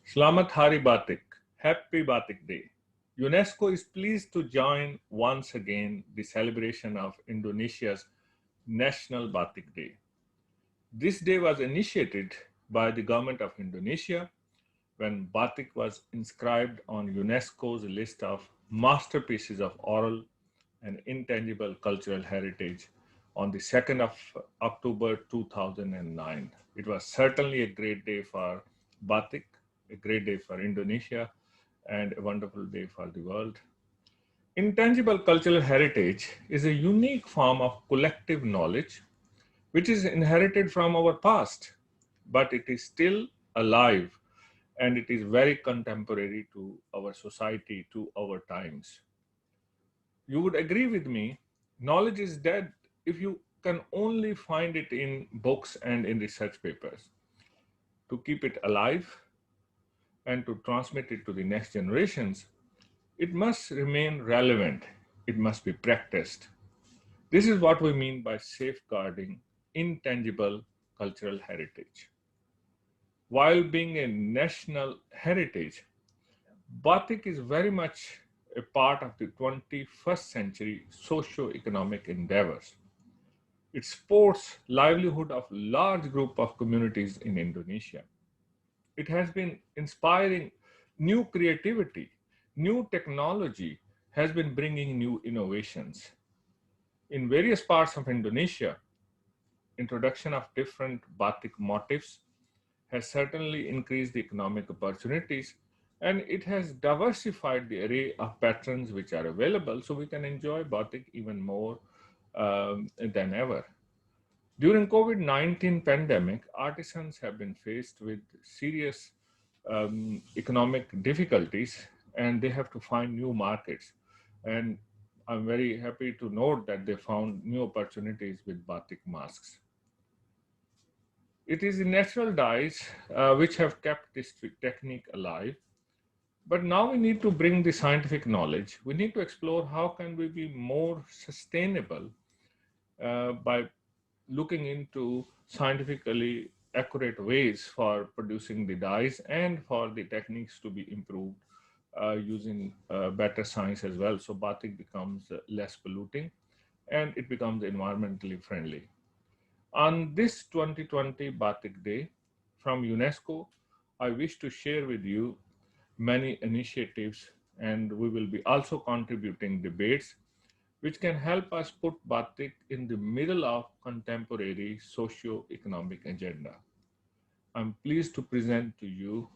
Selamat Hari Batik. Happy Batik Day. UNESCO is pleased to join once again the celebration of Indonesia's National Batik Day. This day was initiated by the government of Indonesia when batik was inscribed on UNESCO's list of masterpieces of oral and intangible cultural heritage on the 2nd of October 2009. It was certainly a great day for batik, a great day for Indonesia, and a wonderful day for the world. Intangible cultural heritage is a unique form of collective knowledge which is inherited from our past, but it is still alive and it is very contemporary to our society, to our times. You would agree with me, knowledge is dead if you can only find it in books and in research papers. To keep it alive and to transmit it to the next generations, it must remain relevant, it must be practiced. This is what we mean by safeguarding intangible cultural heritage. While being a national heritage, batik is very much a part of the 21st century socio-economic endeavors. It supports livelihood of large group of communities in Indonesia. It has been inspiring new creativity, new technology has been bringing new innovations. In various parts of Indonesia, introduction of different batik motifs has certainly increased the economic opportunities and it has diversified the array of patterns which are available so we can enjoy batik even more than ever. During COVID-19 pandemic, artisans have been faced with serious economic difficulties and they have to find new markets. And I'm very happy to note that they found new opportunities with batik masks. It is the natural dyes which have kept this technique alive. But now we need to bring the scientific knowledge. We need to explore how can we be more sustainable by looking into scientifically accurate ways for producing the dyes and for the techniques to be improved using better science as well. So batik becomes less polluting and it becomes environmentally friendly. On this 2020 Batik Day from UNESCO, I wish to share with you many initiatives and we will be also contributing debates which can help us put batik in the middle of contemporary socio-economic agenda. I'm pleased to present to you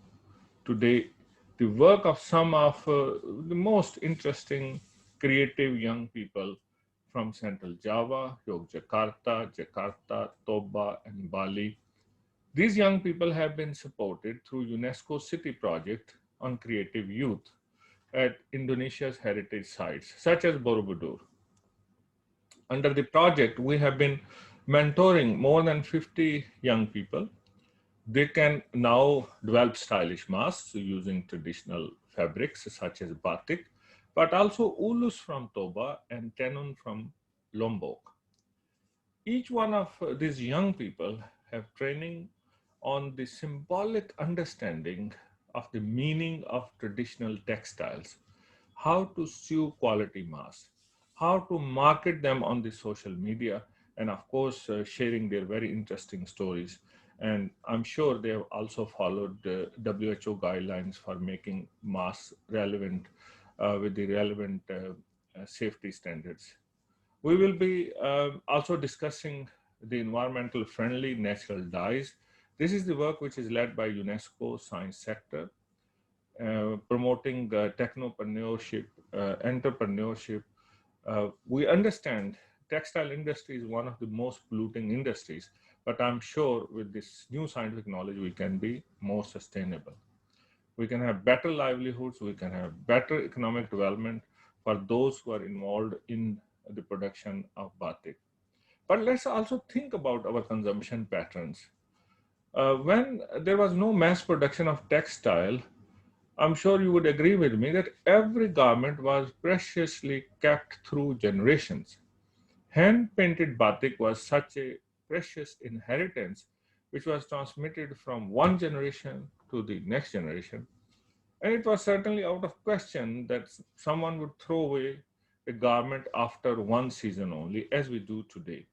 today the work of some of the most interesting creative young people from Central Java, Yogyakarta, Jakarta, Toba, and Bali. These young people have been supported through UNESCO City Project on Creative Youth at Indonesia's heritage sites, such as Borobudur. Under the project, we have been mentoring more than 50 young people. They can now develop stylish masks using traditional fabrics such as batik, but also ulus from Toba and tenun from Lombok. Each one of these young people have training on the symbolic understanding of the meaning of traditional textiles, how to sew quality masks, how to market them on the social media, and of course, sharing their very interesting stories. And I'm sure they have also followed the WHO guidelines for making masks relevant with the relevant safety standards. We will be also discussing the environmental friendly natural dyes. This is the work which is led by UNESCO Science Sector, promoting technopreneurship, entrepreneurship. We understand textile industry is one of the most polluting industries, but I'm sure with this new scientific knowledge, we can be more sustainable. We can have better livelihoods, we can have better economic development for those who are involved in the production of batik. But let's also think about our consumption patterns. When there was no mass production of textile, I'm sure you would agree with me that every garment was preciously kept through generations. Hand painted batik was such a precious inheritance which was transmitted from one generation to the next generation. And it was certainly out of question that someone would throw away a garment after one season only, as we do today.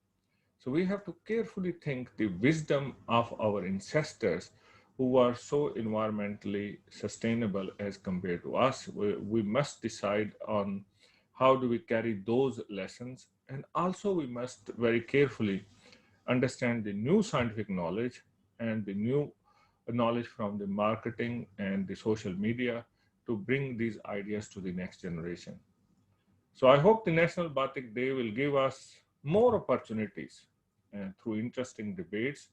So we have to carefully think the wisdom of our ancestors who are so environmentally sustainable as compared to us. We must decide on how do we carry those lessons, and also we must very carefully understand the new scientific knowledge and the new knowledge from the marketing and the social media to bring these ideas to the next generation. So I hope the National Batik Day will give us more opportunities through interesting debates,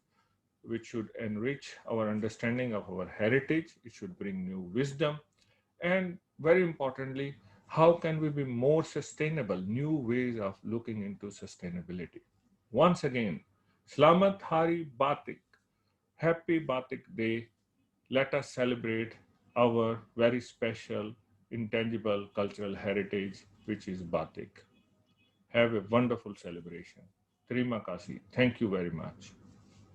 which should enrich our understanding of our heritage. It should bring new wisdom. And very importantly, how can we be more sustainable, new ways of looking into sustainability. Once again, Slamat Hari Batik, Happy Batik Day. Let us celebrate our very special, intangible cultural heritage, which is Batik. Have a wonderful celebration. Terima kasih. Thank you very much.